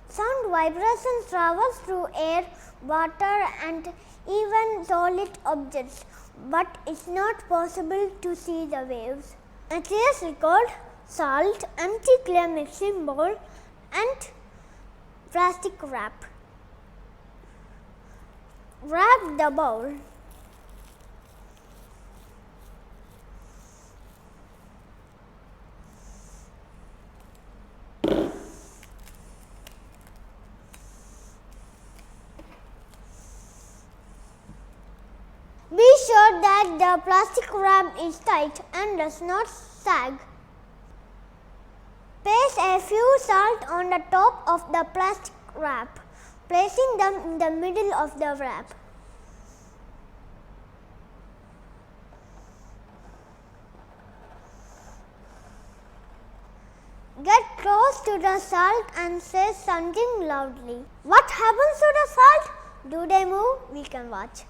Sound vibration travels through air, water and even solid objects, but it's not possible to see the waves. Materials record salt, empty clear mixing bowl and plastic wrap. Wrap the bowl. Be sure that the plastic wrap is tight and does not sag. Place a few salt on the top of the plastic wrap, placing them in the middle of the wrap. Get close to the salt and say something loudly. What happens to the salt? Do they move? We can watch.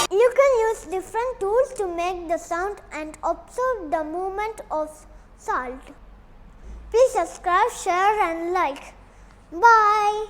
You can use different tools to make the sound and observe the movement of salt. Please subscribe, share and like. Bye.